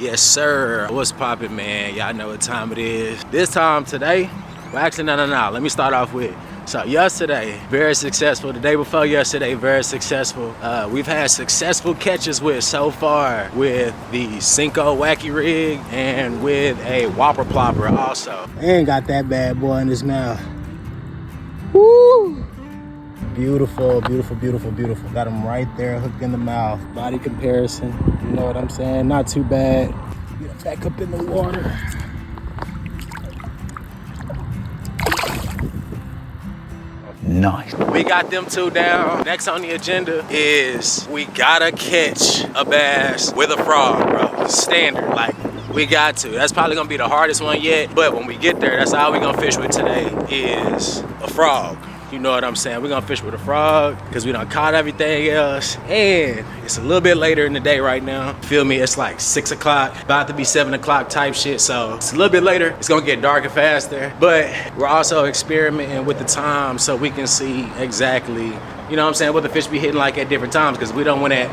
Yes, sir. What's poppin', man? Y'all know what time it is. This time today, well, actually, no. Let me start off with, so yesterday, very successful. The day before yesterday, very successful. We've had successful catches with so far with the Cinco Wacky Rig and with a Whopper Plopper also. And got that bad boy in his mouth. Woo! Beautiful, beautiful, beautiful, beautiful. Got him right there, hooked in the mouth. Body comparison, you know what I'm saying? Not too bad. Get him back up in the water. Nice. We got them two down. Next on the agenda is we gotta catch a bass with a frog, bro. Standard, like we got to. That's probably gonna be the hardest one yet, but when we get there, that's all we gonna fish with today is a frog. You know what I'm saying? We're gonna fish with a frog because we done caught everything else. And it's a little bit later in the day right now. Feel me? It's like 6 o'clock, about to be 7 o'clock type shit. So it's a little bit later. It's gonna get darker faster. But we're also experimenting with the time so we can see exactly, you know what I'm saying, what the fish be hitting like at different times. Because we don't win at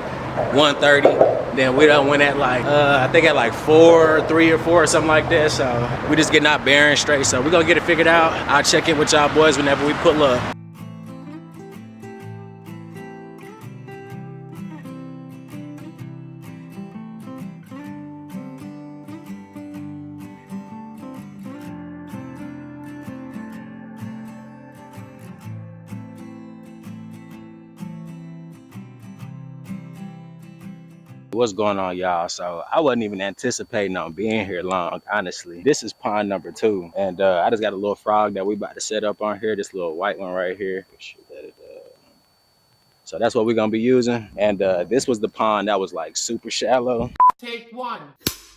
1:30. Then we done went at like, I think at like 3 or 4 or something like that. So we just getting our bearings straight. So we're gonna get it figured out. I'll check in with y'all boys whenever we pull up. What's going on, y'all? So I wasn't even anticipating on being here long, honestly. This is pond number 2, and I just got a little frog that we about to set up on here, this little white one right here. So that's what we're gonna be using, and this was the pond that was like super shallow. Take one.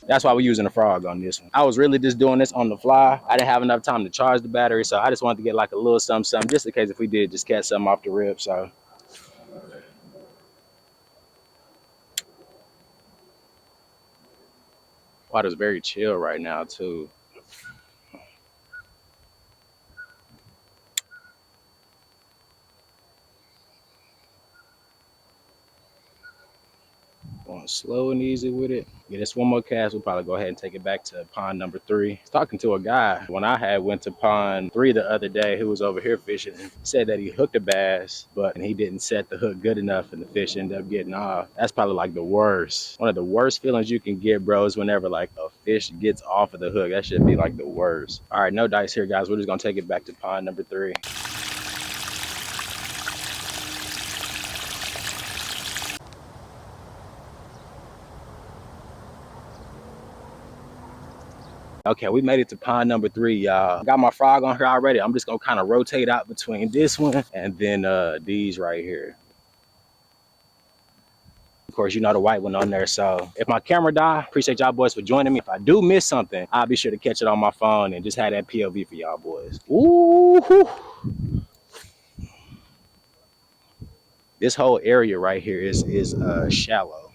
That's why we're using a frog on this one. I was really just doing this on the fly. I didn't have enough time to charge the battery, so I just wanted to get like a little something just in case if we did just catch something off the rip. So water's very chill right now too. Going slow and easy with it. Get this one more cast. We'll probably go ahead and take it back to pond number 3. I was talking to a guy when I had went to pond 3 the other day who was over here fishing and said that he hooked a bass, but he didn't set the hook good enough and the fish ended up getting off. That's probably like the worst. One of the worst feelings you can get, bro, is whenever like a fish gets off of the hook. That should be like the worst. All right, no dice here, guys. We're just gonna take it back to pond number 3. Okay, we made it to pond number 3, y'all. Got my frog on here already. I'm just gonna kind of rotate out between this one and then these right here. Of course, you know the white one on there. So if my camera die, appreciate y'all boys for joining me. If I do miss something, I'll be sure to catch it on my phone and just have that POV for y'all boys. Ooh. This whole area right here is shallow.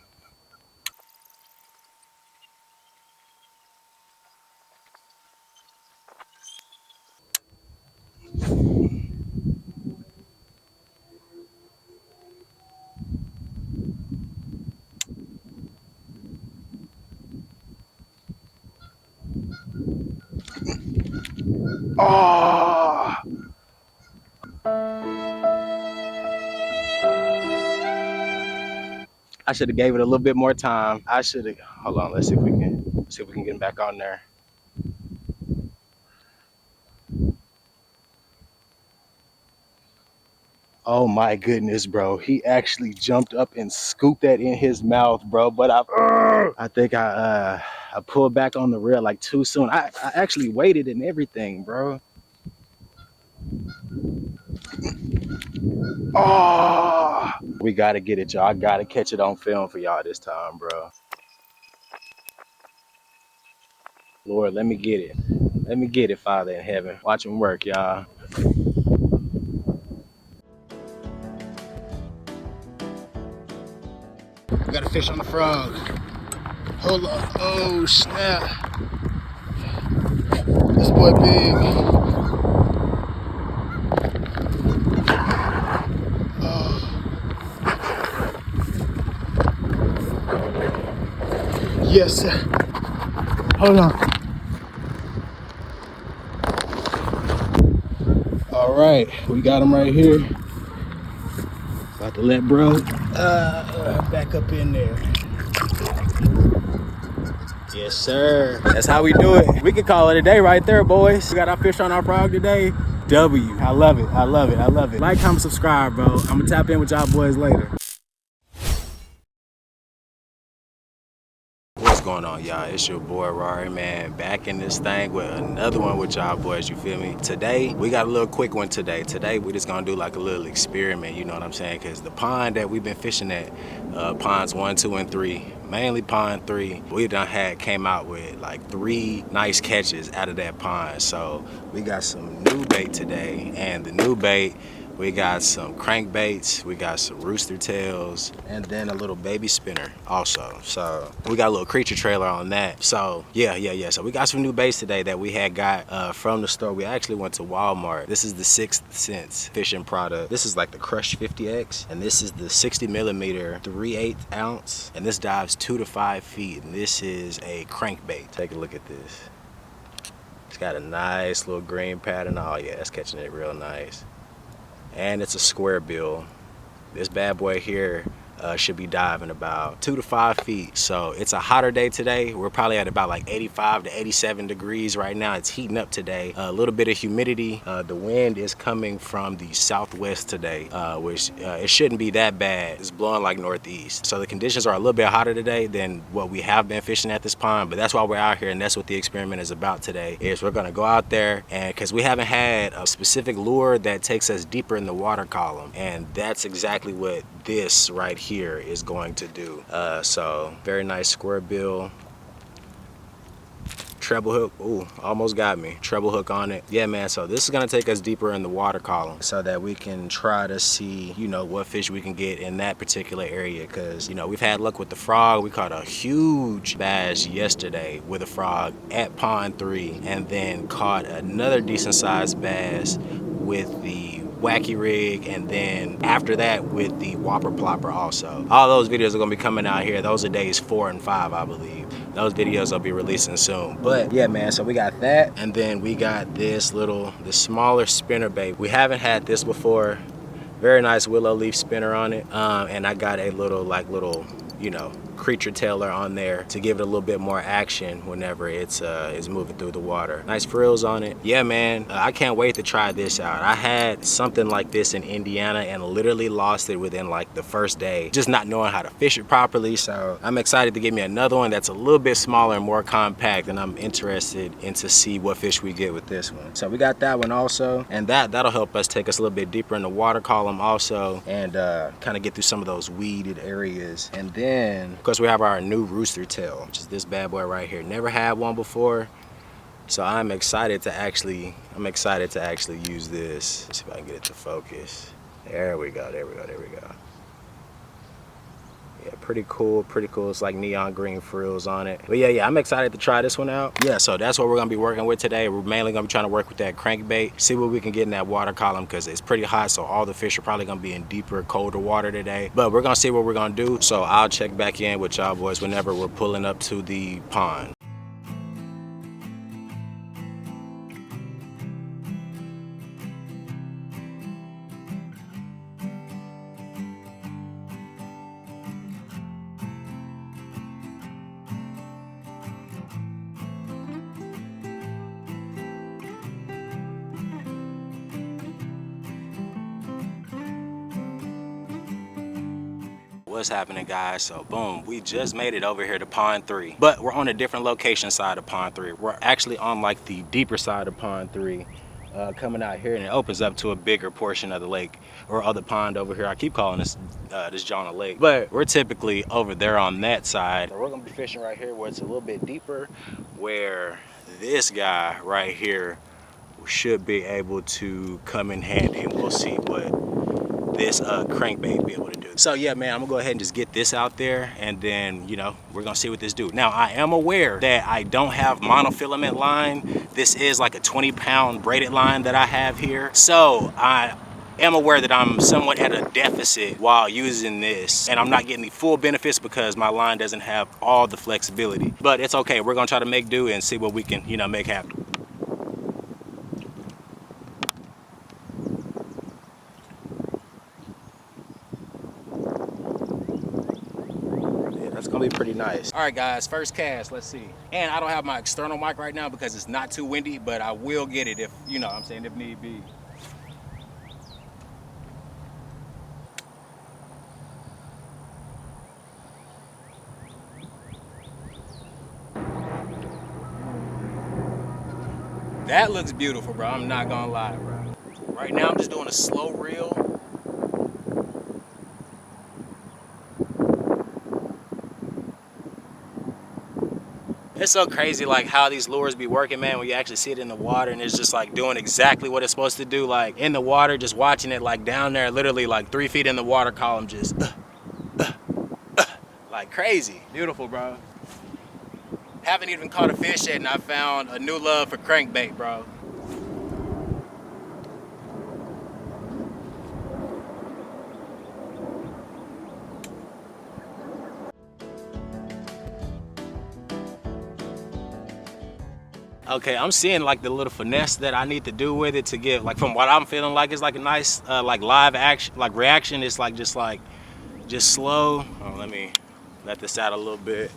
Oh! I should have gave it a little bit more time. I should have. Hold on, let's see if we can get him back on there. Oh my goodness, bro. He actually jumped up and scooped that in his mouth, bro. But I think I pulled back on the reel like too soon. I actually waited and everything, bro. Oh, we gotta get it, y'all. I gotta catch it on film for y'all this time, bro. Lord, let me get it. Let me get it, Father in heaven. Watch him work, y'all. We got a fish on the frog. Hold on. Oh, snap. This boy big. Oh. Yes, sir. Hold on. All right, we got him right here. About to let bro back up in there. Yes, sir. That's how we do it. We can call it a day right there, boys. We got our fish on our frog today. W. I love it. I love it. I love it. Like, comment, subscribe, bro. I'm gonna tap in with y'all boys later. What's going on, y'all? It's your boy Rory, man, back in this thing with another one with y'all boys, you feel me? Today we got a little quick one today. We just gonna do like a little experiment, you know what I'm saying? Because the pond that we've been fishing at, ponds 1, 2, and 3, mainly pond 3, we done came out with like 3 nice catches out of that pond. So we got some new bait today, and the new bait, we got some crankbaits, we got some rooster tails, and then a little baby spinner also. So we got a little creature trailer on that. So yeah. So we got some new baits today that we had got from the store. We actually went to Walmart. This is the 6th Sense fishing product. This is like the Crush 50X, and this is the 60 millimeter 3/8 ounce, and this dives 2 to 5 feet, and this is a crankbait. Take a look at this. It's got a nice little green pattern. Oh yeah, it's catching it real nice. And it's a square bill. This bad boy here should be diving about 2 to 5 feet. So it's a hotter day today. We're probably at about like 85 to 87 degrees right now. It's heating up today. A little bit of humidity. The wind is coming from the southwest today, which it shouldn't be that bad. It's blowing like northeast. So the conditions are a little bit hotter today than what we have been fishing at this pond, but that's why we're out here, and that's what the experiment is about today. Is we're gonna go out there, and because we haven't had a specific lure that takes us deeper in the water column, and that's exactly what this right here is going to do. So very nice square bill, treble hook. Ooh, almost got me. Treble hook on it. Yeah, man, so this is gonna take us deeper in the water column so that we can try to see, you know, what fish we can get in that particular area. Because, you know, we've had luck with the frog. We caught a huge bass yesterday with a frog at pond 3, and then caught another decent sized bass with the wacky rig, and then after that with the whopper plopper also. All those videos are gonna be coming out here. Those are days 4 and 5, I believe. Those videos will be releasing soon. But yeah, man, so we got that, and then we got this the smaller spinner bait. We haven't had this before. Very nice willow leaf spinner on it, and I got a little you know, creature tailer on there to give it a little bit more action whenever it's moving through the water. Nice frills on it. Yeah, man, I can't wait to try this out. I had something like this in Indiana and literally lost it within like the first day, just not knowing how to fish it properly. So I'm excited to get me another one that's a little bit smaller and more compact, and I'm interested in to see what fish we get with this one. So we got that one also, and that'll help us take us a little bit deeper in the water column also, and kind of get through some of those weeded areas. And then of course we have our new rooster tail, which is this bad boy right here. Never had one before, so I'm excited to actually use this. Let's see if I can get it to focus. There we go. Yeah, pretty cool. It's like neon green frills on it. But yeah, I'm excited to try this one out. Yeah, so that's what we're gonna be working with today. We're mainly gonna be trying to work with that crankbait, see what we can get in that water column, because it's pretty hot, so all the fish are probably gonna be in deeper, colder water today. But we're gonna see what we're gonna do. So I'll check back in with y'all boys whenever we're pulling up to the pond. What's happening, guys? So boom, we just made it over here to pond 3, but we're on a different location side of pond 3. We're actually on like the deeper side of pond 3, coming out here, and it opens up to a bigger portion of the lake or other pond over here. I keep calling this John a lake, but we're typically over there on that side. So we're gonna be fishing right here where it's a little bit deeper, where this guy right here should be able to come in handy, and we'll see what this crankbait be able to do. So yeah, man, I'm gonna go ahead and just get this out there, and then, you know, we're gonna see what this do. Now, I am aware that I don't have monofilament line. This is like a 20-pound braided line that I have here. So am aware that I'm somewhat at a deficit while using this, and I'm not getting the full benefits because my line doesn't have all the flexibility. But it's okay. We're gonna try to make do and see what we can, you know, make happen. That's gonna be pretty nice. All right, guys, first cast, let's see. And I don't have my external mic right now because it's not too windy, but I will get it if, you know what I'm saying, if need be. That looks beautiful, bro. I'm not gonna lie, bro. Right now, I'm just doing a slow reel. It's so crazy like how these lures be working, man, when you actually see it in the water and it's just like doing exactly what it's supposed to do. Like in the water, just watching it like down there, literally like 3 feet in the water column, just like crazy. Beautiful, bro. Haven't even caught a fish yet and I found a new love for crankbait, bro. Okay, I'm seeing like the little finesse that I need to do with it to get, like from what I'm feeling like, it's like a nice like live action, like reaction. It's like just slow. Oh, let me let this out a little bit,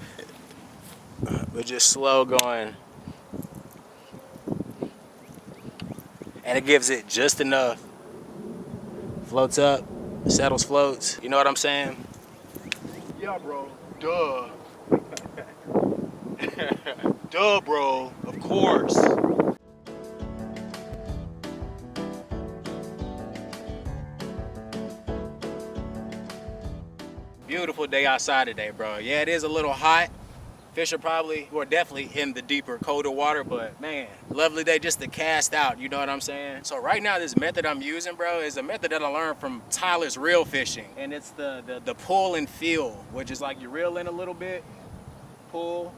but just slow going. And it gives it just enough. Floats up, settles, floats. You know what I'm saying? Yeah, bro. Duh. Duh, bro. Of course. Beautiful day outside today, bro. Yeah, it is a little hot. Fish are probably, or definitely in the deeper, colder water, but man, lovely day just to cast out, you know what I'm saying? So right now, this method I'm using, bro, is a method that I learned from Tyler's Reel Fishing. And it's the pull and feel, which is like you reel in a little bit, pull.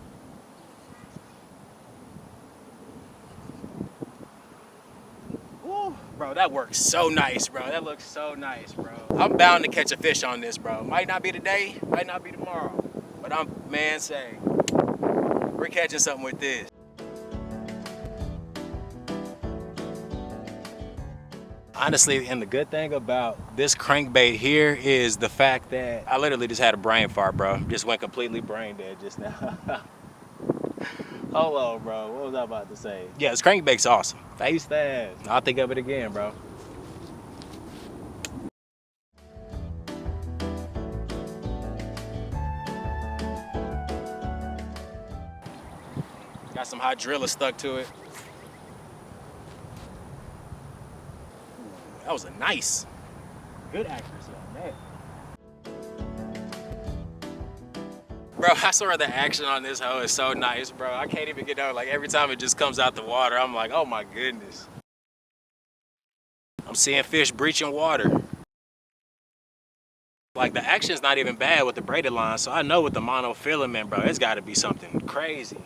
Woo, bro, that works so nice, bro. That looks so nice, bro. I'm bound to catch a fish on this, bro. Might not be today, might not be tomorrow, but I'm, man, saying, we're catching something with this. Honestly, and the good thing about this crankbait here is the fact that I literally just had a brain fart, bro. Just went completely brain dead just now. Hold on, bro. What was I about to say? Yeah, this crankbait's awesome. Face that. I'll think of it again, bro. Got some hot driller stuck to it. That was a nice, good accuracy on that. Bro, I swear the action on this hoe is so nice, bro. I can't even get down. Like every time it just comes out the water, I'm like, oh my goodness. I'm seeing fish breaching water. Like the action's not even bad with the braided line, so I know with the monofilament, bro, it's gotta be something crazy.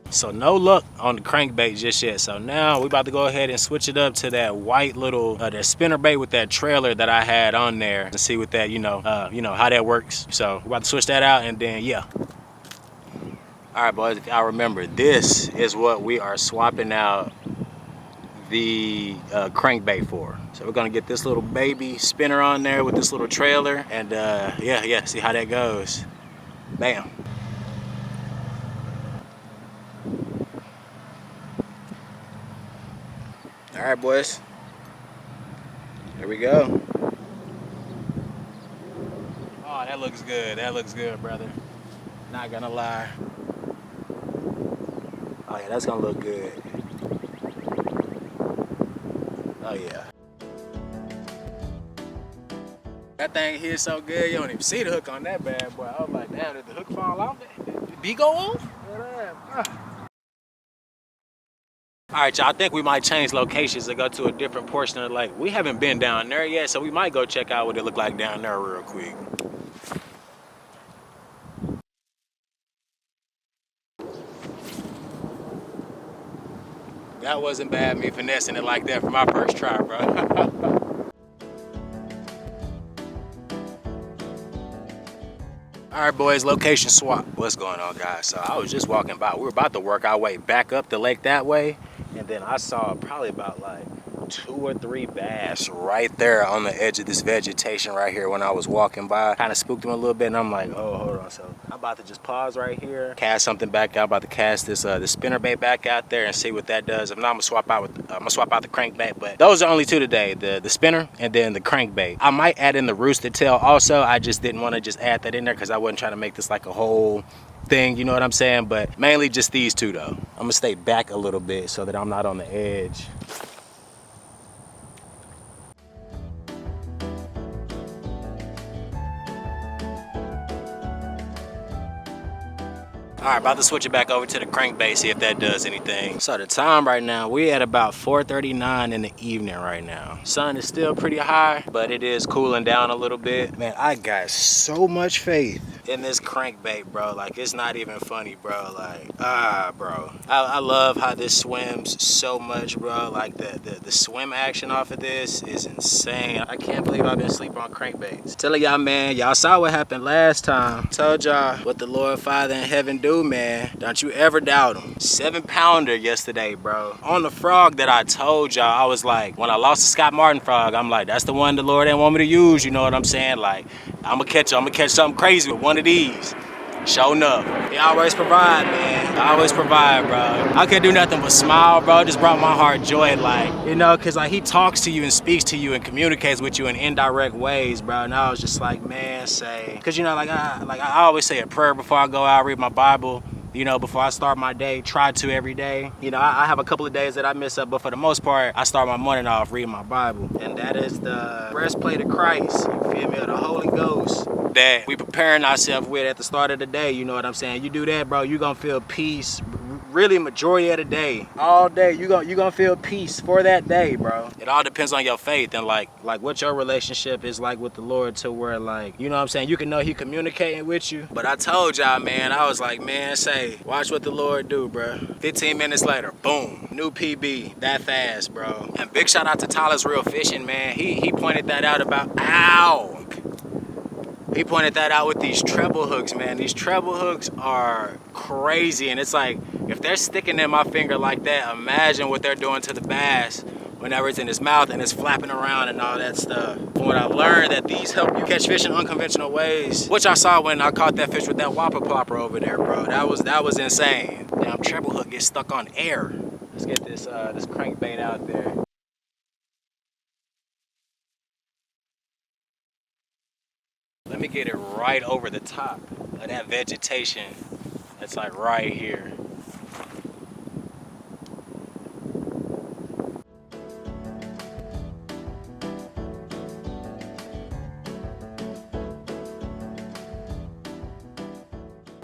So no luck on the crankbait just yet. So now we about to go ahead and switch it up to that white little that spinner bait with that trailer that I had on there and see what that, you know how that works. So we're about to switch that out and then yeah. All right, boys, if y'all remember, this is what we are swapping out the crankbait for. So we're gonna get this little baby spinner on there with this little trailer and yeah, see how that goes. Bam. All right, boys. Here we go. Oh, that looks good. That looks good, brother. Not gonna lie. Oh yeah, that's gonna look good. Oh yeah. That thing here so good, you don't even see the hook on that bad boy. I was like, damn, did the hook fall off? Did the B go off? All right, y'all, I think we might change locations and go to a different portion of the lake. We haven't been down there yet, so we might go check out what it look like down there real quick. That wasn't bad, me finessing it like that for my first try, bro. All right, boys, location swap. What's going on, guys? So I was just walking by. We were about to work our way back up the lake that way, and then I saw probably about like 2 or 3 bass right there on the edge of this vegetation right here when I was walking by. Kind of spooked them a little bit, and I'm like, oh, hold on. So I'm about to just pause right here, cast something back out. I'm about to cast this the spinner bait back out there and see what that does. If not, I'm gonna swap out the crankbait. But those are only 2 today: the spinner and then the crankbait. I might add in the roosted tail also. I just didn't want to just add that in there because I wasn't trying to make this like a whole thing, you know what I'm saying? But mainly just these 2 though. I'm gonna stay back a little bit so that I'm not on the edge. All right, about to switch it back over to the crankbait, see if that does anything. So the time right now, we at about 4:39 in the evening right now. Sun is still pretty high, but it is cooling down a little bit. Man, I got so much faith in this crankbait, bro. Like, it's not even funny, bro. Like, bro. I love how this swims so much, bro. Like, the swim action off of this is insane. I can't believe I've been sleeping on crankbaits. Telling y'all, man, y'all saw what happened last time. Told y'all what the Lord Father in heaven do, man. Don't you ever doubt him. 7-pounder yesterday, bro. On the frog that I told y'all, I was like, when I lost the Scott Martin frog, I'm like, that's the one the Lord didn't want me to use, you know what I'm saying? Like, I'm gonna catch something crazy with one of these. Sure enough. He always provide, man. I always provide, bro. I couldn't do nothing but smile, bro. It just brought my heart joy, like, you know, cause like he talks to you and speaks to you and communicates with you in indirect ways, bro. And I was just like, man, cause you know, like I always say a prayer before I go out, read my Bible. You know, before I start my day, try to every day. You know, I have a couple of days that I miss up, but for the most part, I start my morning off reading my Bible. And that is the breastplate of Christ, you feel me, of the Holy Ghost that we preparing ourselves with at the start of the day, you know what I'm saying? You do that, bro, you gonna feel peace, really majority of the day. All day, you gonna feel peace for that day, bro. It all depends on your faith and like what your relationship is like with the Lord to where like, you know what I'm saying, you can know he communicating with you. But I told y'all, man, I was like, man, watch what the Lord do, bro. 15 minutes later, boom, new PB, that fast, bro. And big shout out to Tyler's Real Fishing, man. He pointed that out about, ow. He pointed that out with these treble hooks, man. These treble hooks are crazy. And it's like, if they're sticking in my finger like that, imagine what they're doing to the bass whenever it's in his mouth and it's flapping around and all that stuff. From what I learned, that these help you catch fish in unconventional ways, which I saw when I caught that fish with that whopper plopper over there, bro. That was insane. Damn, treble hook gets stuck on air. Let's get this crankbait out there. Let me get it right over the top of that vegetation that's like right here.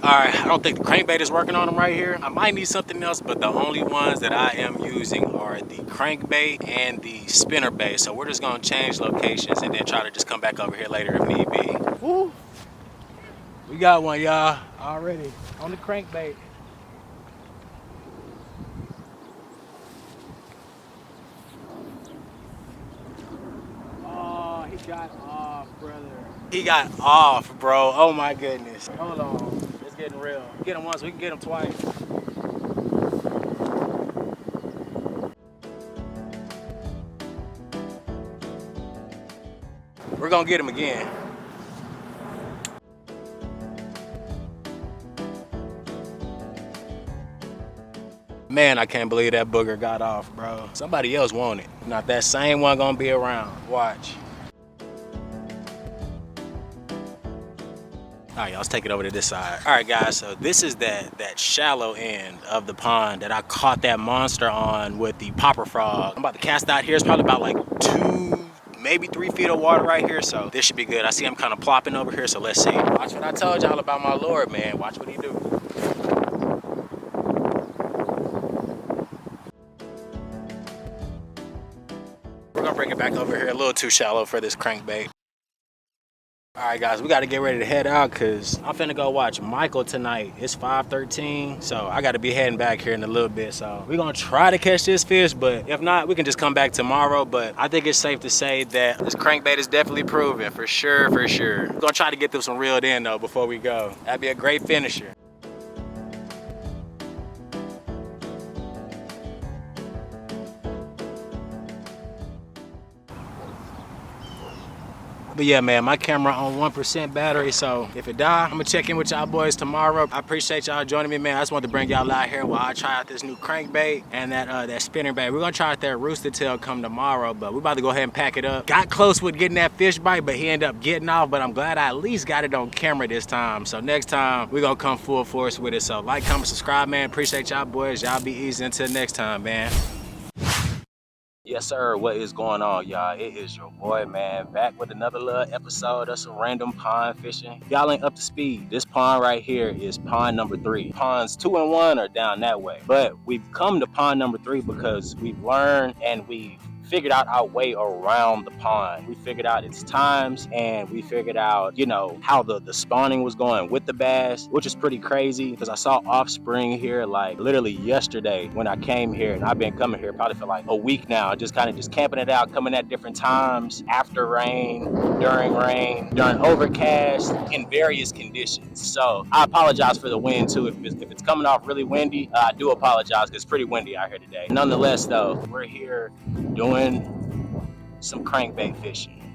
All right, I don't think the crankbait is working on them right here. I might need something else, but the only ones that I am using are the crankbait and the spinner bait. So we're just gonna change locations and then try to just come back over here later if need be. Woo! We got one, y'all, already on the crankbait. Oh, he got off, brother. He got off, bro. Oh my goodness. Hold on. It's getting real. Get him once, we can get him twice. We're gonna get him again. Man, I can't believe that booger got off, bro. Somebody else want it. Not that same one gonna be around. Watch. All right, y'all, let's take it over to this side. All right, guys, so this is that shallow end of the pond that I caught that monster on with the popper frog. I'm about to cast out here. It's probably about like 2, maybe 3 feet of water right here, so this should be good. I see him kind of plopping over here, so let's see. Watch what I told y'all about my Lord, man. Watch what he do. We're gonna bring it back over here a little too shallow for this crankbait. All right, guys, we got to get ready to head out because I'm finna go watch Michael tonight. It's 5:13, so I got to be heading back here in a little bit. So we're going to try to catch this fish, but if not, we can just come back tomorrow. But I think it's safe to say that this crankbait is definitely proven, for sure, for sure. We're going to try to get them some reeled in, though, before we go. That'd be a great finisher. But yeah, man, my camera on 1% battery, so if it die, I'm gonna check in with y'all boys tomorrow. I appreciate y'all joining me, man. I just wanted to bring y'all out here while I try out this new crankbait and that spinner bait. We're gonna try out that rooster tail come tomorrow, but we're about to go ahead and pack it up. Got close with getting that fish bite, but he ended up getting off, but I'm glad I at least got it on camera this time. So next time, we're gonna come full force with it. So like, comment, subscribe, man. Appreciate y'all boys. Y'all be easy until next time, man. Yes, sir. What is going on, y'all? It is your boy, man, back with another little episode of some random pond fishing. If y'all ain't up to speed, this pond right here is pond number 3. Ponds 2 and 1 are down that way. But we've come to pond number 3 because we've learned and we've figured out our way around the pond. We figured out its times and we figured out, you know, how the spawning was going with the bass, which is pretty crazy because I saw offspring here like literally yesterday when I came here, and I've been coming here probably for like a week now, just kind of just camping it out, coming at different times, after rain, during overcast, in various conditions. So I apologize for the wind too. If it's coming off really windy, I do apologize because it's pretty windy out here today. Nonetheless though, we're here doing some crankbait fishing.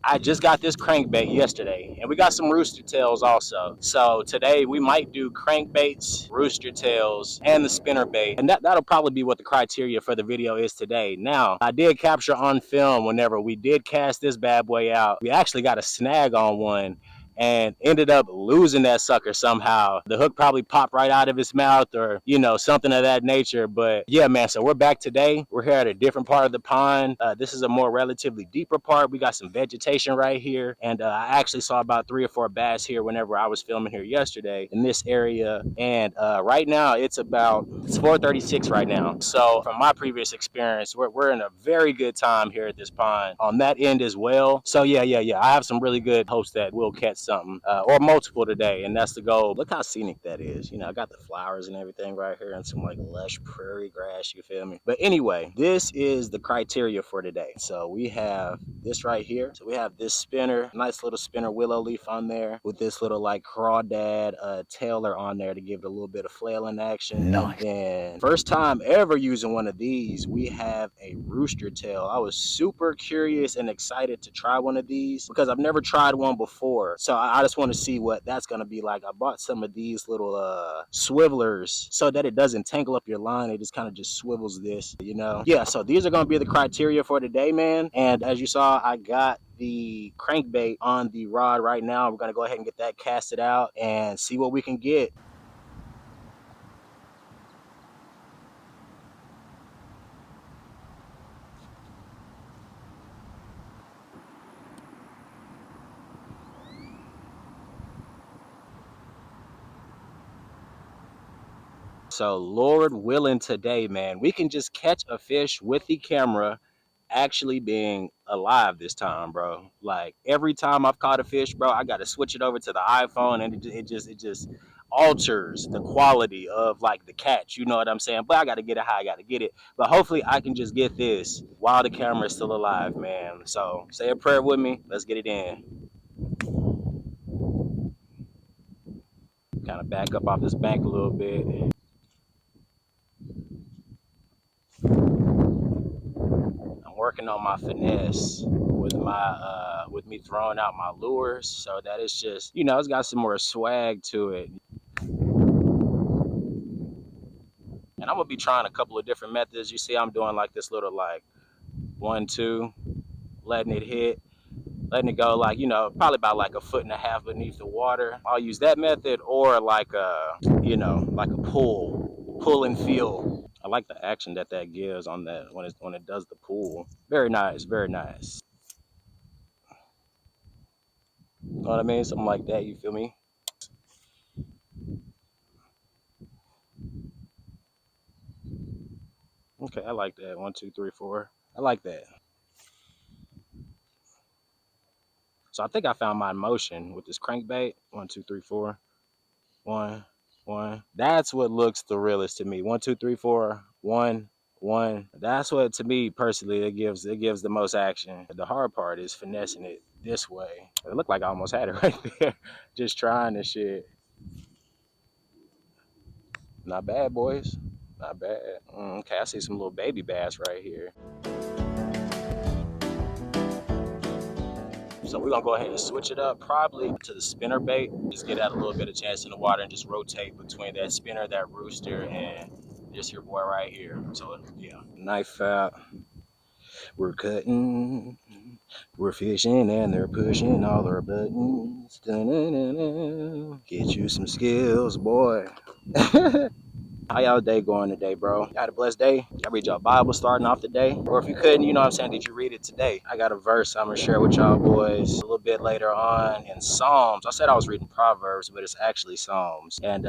I just got this crankbait yesterday, and we got some rooster tails also. So today we might do crankbaits, rooster tails, and the spinner bait, and that'll probably be what the criteria for the video is today. Now, I did capture on film whenever we did cast this bad boy out. We actually got a snag on one and ended up losing that sucker somehow. The hook probably popped right out of his mouth or, you know, something of that nature. But yeah, man, so we're back today. We're here at a different part of the pond. This is a more relatively deeper part. We got some vegetation right here. And I actually saw about 3 or 4 bass here whenever I was filming here yesterday in this area. And right now it's 4:36 right now. So from my previous experience, we're in a very good time here at this pond on that end as well. So yeah. I have some really good hopes that we'll catch something or multiple today, and that's the goal. Look how scenic that is. You know, I got the flowers and everything right here and some like lush prairie grass, you feel me? But anyway, this is the criteria for today. So we have this right here. So we have this spinner, nice little spinner willow leaf on there with this little like crawdad tailer on there to give it a little bit of flailing action. Nice. And then first time ever using one of these, we have a rooster tail. I was super curious and excited to try one of these because I've never tried one before. So I just want to see what that's going to be like. I bought some of these little swivelers so that it doesn't tangle up your line. It just kind of just swivels this, you know? Yeah, so these are going to be the criteria for today, man. And as you saw, I got the crankbait on the rod right now. We're going to go ahead and get that casted out and see what we can get. So Lord willing today, man, we can just catch a fish with the camera actually being alive this time, bro. Like every time I've caught a fish, bro, I got to switch it over to the iPhone and it just alters the quality of like the catch. You know what I'm saying? But I got to get it how I got to get it. But hopefully I can just get this while the camera is still alive, man. So say a prayer with me. Let's get it in. Kind of back up off this bank a little bit. Working on my finesse with me throwing out my lures so that it's just, you know, it's got some more swag to it. And I'm gonna be trying a couple of different methods. You see I'm doing like this little like 1-2, letting it hit, letting it go like, you know, probably about like 1.5 feet beneath the water. I'll use that method, or like you know, like a pull and feel. I like the action that gives on that when it does the pull. Very nice, very nice. You know what I mean? Something like that, you feel me? Okay, I like that. 1, 2, 3, 4. I like that. So I think I found my motion with this crankbait. 1, 2, 3, 4. 1, 1. That's what looks the realest to me. 1, 2, 3, 4. 1, 1. That's what, to me personally, it gives the most action. The hard part is finessing it this way. It looked like I almost had it right there. Just trying this shit. Not bad, boys. Not bad. Okay, I see some little baby bass right here. So we're gonna go ahead and switch it up probably to the spinner bait. Just get out a little bit of chance in the water and just rotate between that spinner, that rooster, and this your boy right here. So yeah, knife out. We're cutting, we're fishing, and they're pushing all our buttons. Da-na-na-na. Get you some skills, boy. How y'all day going today, bro? Y'all had a blessed day? Y'all read y'all Bible starting off the day? Or if you couldn't, you know what I'm saying, did you read it today? I got a verse I'm gonna share with y'all boys a little bit later on in Psalms. I said I was reading Proverbs, but it's actually Psalms. And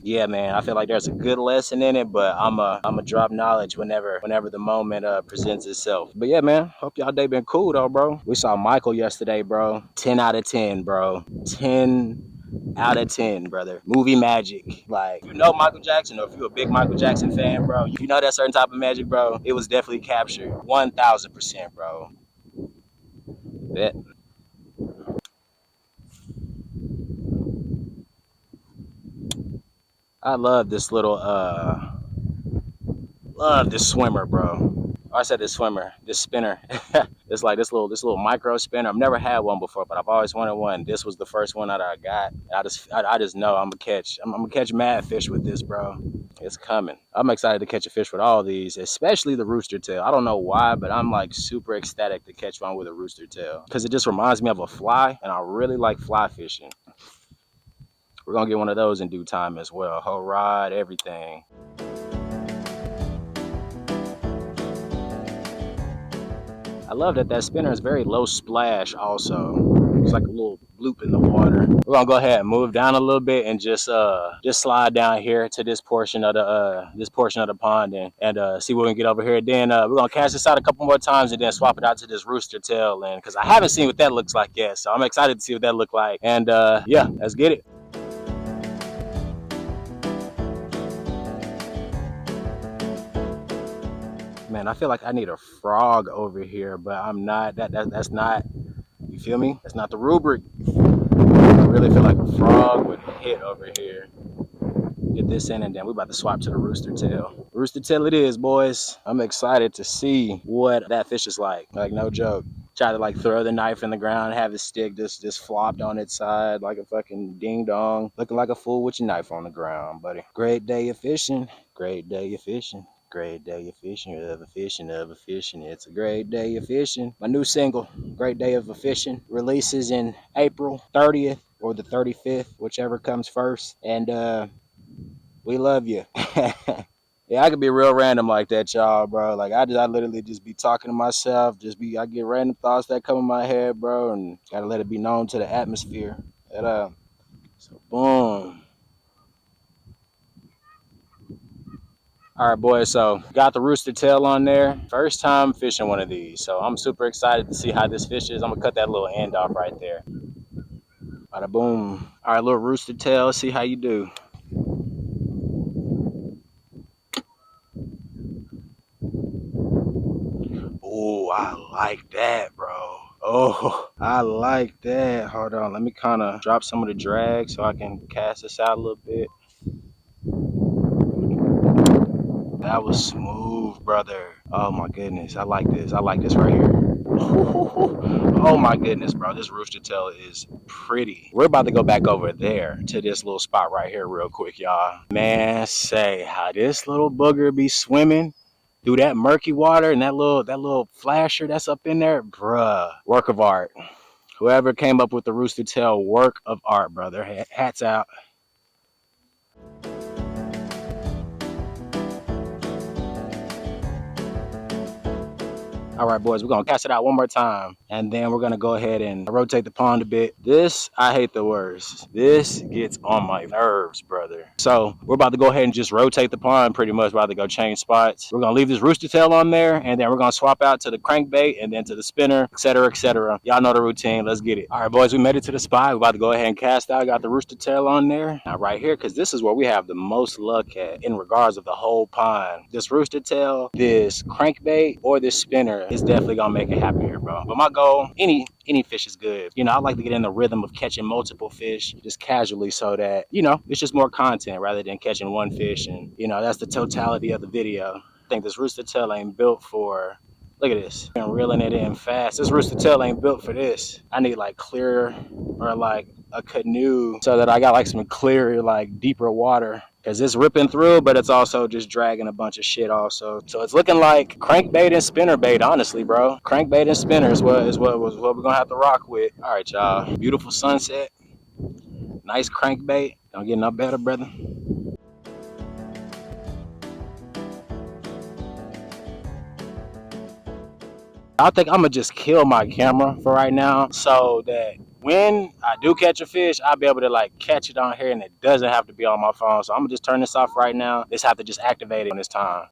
yeah, man, I feel like there's a good lesson in it, but I'm a drop knowledge whenever the moment presents itself. But yeah, man, hope y'all day been cool though, bro. We saw Michael yesterday, bro. 10 out of 10, bro. 10 out of 10, brother. Movie magic. Like, you know Michael Jackson, or if you're a big Michael Jackson fan, bro, you know that certain type of magic, bro. It was definitely captured. 1000%, bro. Bet. I love this little love this swimmer, bro. I said this swimmer, this spinner. It's like this little micro spinner. I've never had one before, but I've always wanted one. This was the first one that I got. I just know I'm gonna catch mad fish with this, bro. It's coming. I'm excited to catch a fish with all these, especially the rooster tail. I don't know why, but I'm like super ecstatic to catch one with a rooster tail because it just reminds me of a fly, and I really like fly fishing. We're gonna get one of those in due time as well. Whole rod, everything. I love that spinner is very low splash also. It's like a little bloop in the water. We're gonna go ahead and move down a little bit and just slide down here to this portion of the pond and see what we can get over here. Then we're gonna cast this out a couple more times and then swap it out to this rooster tail, and because I haven't seen what that looks like yet, so I'm excited to see what that look like. And yeah, let's get it. Man, I feel like I need a frog over here, but I'm not. That's not. You feel me? That's not the rubric. I really feel like a frog would hit over here. Get this in, and then we're about to swap to the rooster tail. Rooster tail it is, boys. I'm excited to see what that fish is like. Like, no joke. Try to like throw the knife in the ground, have the stick just flopped on its side like a fucking ding dong, looking like a fool with your knife on the ground, buddy. Great day of fishing. Great day of fishing. Great day of fishing, of a fishing, of a fishing. It's a great day of fishing. My new single, Great Day of a Fishing, releases in April 30th or the 35th, whichever comes first. And we love you. Yeah, I could be real random like that, y'all, bro. Like I literally just be talking to myself. I get random thoughts that come in my head, bro, and gotta let it be known to the atmosphere. So boom. All right, boys. So got the rooster tail on there. First time fishing one of these, so I'm super excited to see how this fish is. I'm gonna cut that little end off right there. Bada boom. All right, little rooster tail. See how you do. Oh, I like that, bro. Oh, I like that. Hold on. Let me kind of drop some of the drag so I can cast this out a little bit. That was smooth, brother. Oh, my goodness. I like this. I like this right here. Oh, my goodness, bro. This rooster tail is pretty. We're about to go back over there to this little spot right here real quick, y'all. Man, say how this little booger be swimming through that murky water and that little flasher that's up in there, bruh. Work of art. Whoever came up with the rooster tail, work of art, brother. Hats out. All right, boys, we're gonna cast it out one more time, and then we're gonna go ahead and rotate the pond a bit. This, I hate the worst. This gets on my nerves, brother. So we're about to go ahead and just rotate the pond pretty much. We're about to go change spots. We're gonna leave this rooster tail on there, and then we're gonna swap out to the crankbait and then to the spinner, etc., etc. Y'all know the routine. Let's get it. All right, boys, we made it to the spot. We're about to go ahead and cast out. Got the rooster tail on there. Now right here, because this is where we have the most luck at in regards of the whole pond. This rooster tail, this crankbait, or this spinner is definitely gonna make it happen here, bro. But my goal, any fish is good. You know, I like to get in the rhythm of catching multiple fish just casually so that, you know, it's just more content rather than catching one fish. And, you know, that's the totality of the video. I think this rooster tail ain't built for, look at this. I'm reeling it in fast. This rooster tail ain't built for this. I need like clear or like a canoe so that I got like some clear, like deeper water. Because it's ripping through, but it's also just dragging a bunch of shit also. So it's looking like crankbait and spinnerbait, honestly, bro. Crankbait and spinner is what we're gonna have to rock with. All right, y'all. Beautiful sunset. Nice crankbait. Don't get no better, brother. I think I'm gonna just kill my camera for right now so that when I do catch a fish, I'll be able to like catch it on here and it doesn't have to be on my phone. So I'm gonna just turn this off right now. Just have to just activate it when it's time.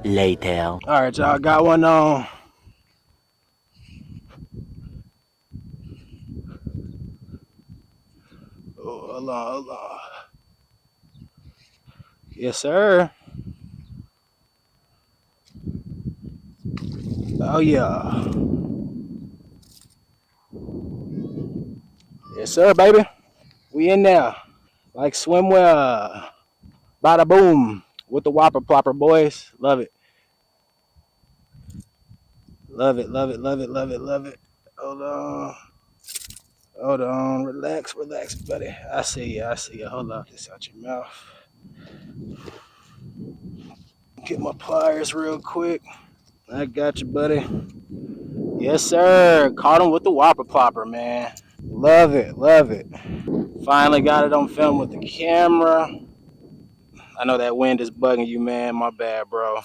Later. All right, y'all, got one on. Oh, hold on, hold on. Yes, sir. Oh, yeah. Yes, sir, baby. We in there. Like swimwear. Bada boom. With the whopper plopper, boys. Love it. Love it, love it, love it, love it, love it. Hold on. Hold on. Relax, relax, buddy. I see you, I see you. Hold on. This out your mouth. Get my pliers real quick. I got you, buddy. Yes, sir. Caught him with the whopper plopper, man. Love it, love it. Finally got it on film with the camera. I know that wind is bugging you, man. My bad, bro.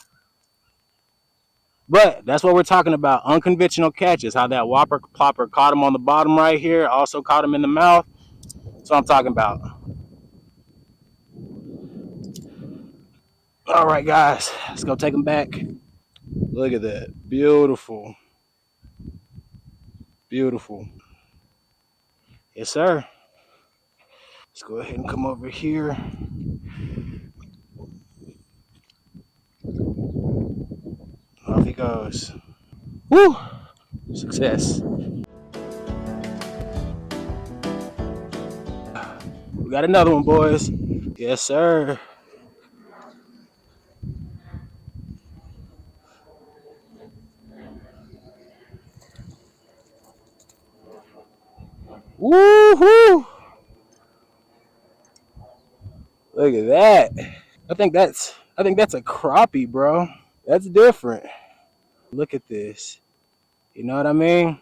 But that's what we're talking about. Unconventional catches. How that whopper plopper caught him on the bottom right here. Also caught him in the mouth. That's what I'm talking about. All right, guys. Let's go take him back. Look at that. Beautiful. Beautiful. Yes, sir. Let's go ahead and come over here. Off he goes. Woo! Success. We got another one, boys. Yes, sir. Woo-hoo! Look at that. I think that's a crappie, bro. That's different. Look at this. You know what I mean?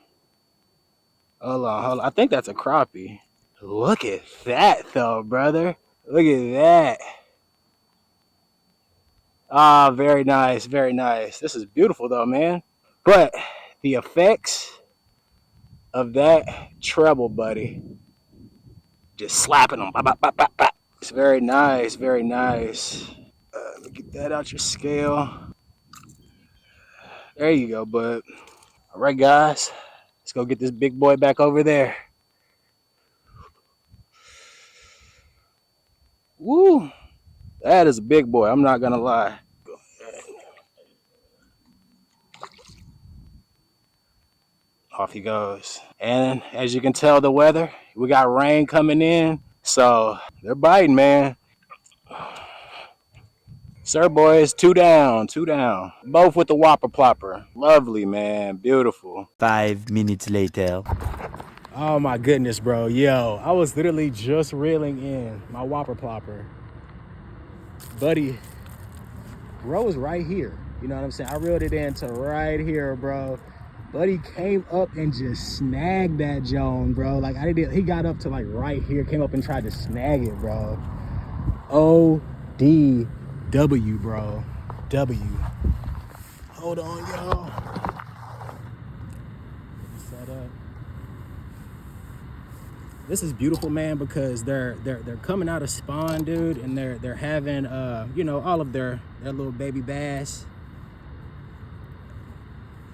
Hold on, hold on. I think that's a crappie. Look at that, though, brother. Look at that. Ah, very nice, very nice. This is beautiful, though, man. But the effects of that treble, buddy, just slapping them. Bop, bop, bop, bop, bop. It's very nice, very nice. Let me get that out your scale. There you go, bud. All right, guys. Let's go get this big boy back over there. Woo! That is a big boy. I'm not going to lie. Off he goes. And as you can tell, the weather, we got rain coming in. So they're biting, man. Sir, boys, two down, two down. Both with the whopper plopper. Lovely, man. Beautiful. 5 minutes later. Oh my goodness, bro. Yo, I was literally just reeling in my whopper plopper. buddy, bro was right here. You know what I'm saying? I reeled it into right here, bro. Buddy came up and just snagged that Joan, bro. Like he got up to like right here, came up and tried to snag it, bro. O-D-W, bro. W. Hold on, y'all. Set up. This is beautiful, man, because they're coming out of spawn, dude, and they're having you know, all of their little baby bass.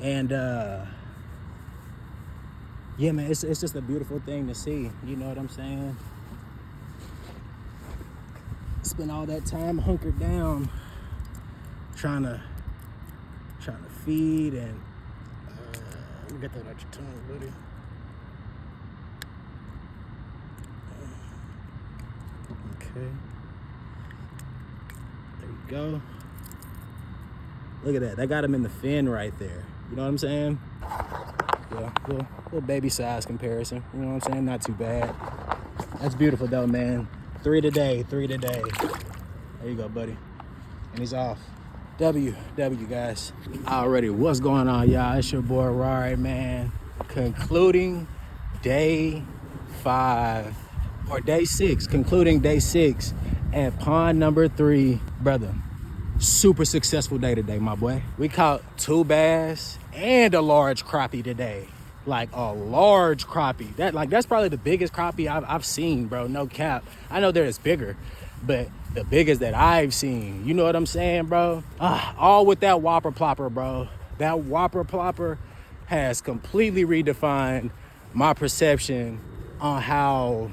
And yeah, man, it's just a beautiful thing to see. You know what I'm saying? Spend all that time hunkered down, trying to feed and get that out your tongue, buddy. Okay. There you go. Look at that. That got him in the fin right there. You know what I'm saying? Yeah, little baby size comparison. You know what I'm saying? Not too bad. That's beautiful though, man. 3 today. There you go, buddy. And he's off. W, guys. Already, what's going on, y'all? It's your boy, Rari, man. Concluding day 5, or day 6. Concluding day 6 at pond number 3. Brother, super successful day today, my boy. We caught 2 bass and a large crappie today. Like a large crappie. That's probably the biggest crappie I've seen, bro. No cap. I know there's bigger, but the biggest that I've seen. You know what I'm saying, bro? All with that whopper plopper, bro. That whopper plopper has completely redefined my perception on how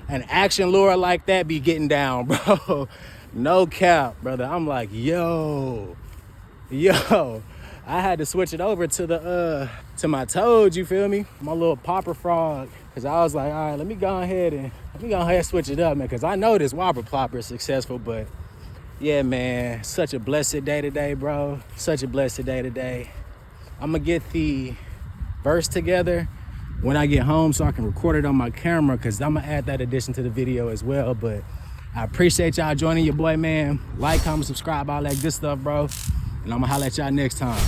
an action lure like that be getting down, bro. No cap, brother. I'm like, yo. I had to switch it over to my toad, you feel me? My little popper frog. Cause I was like, all right, let me go ahead and switch it up, man. Cause I know this whopper plopper is successful, but yeah, man, such a blessed day today, bro. Such a blessed day today. I'm gonna get the verse together when I get home so I can record it on my camera, cause I'm gonna add that addition to the video as well. But I appreciate y'all joining your boy, man. Like, comment, subscribe, all that good stuff, bro. And I'm gonna holler at y'all next time.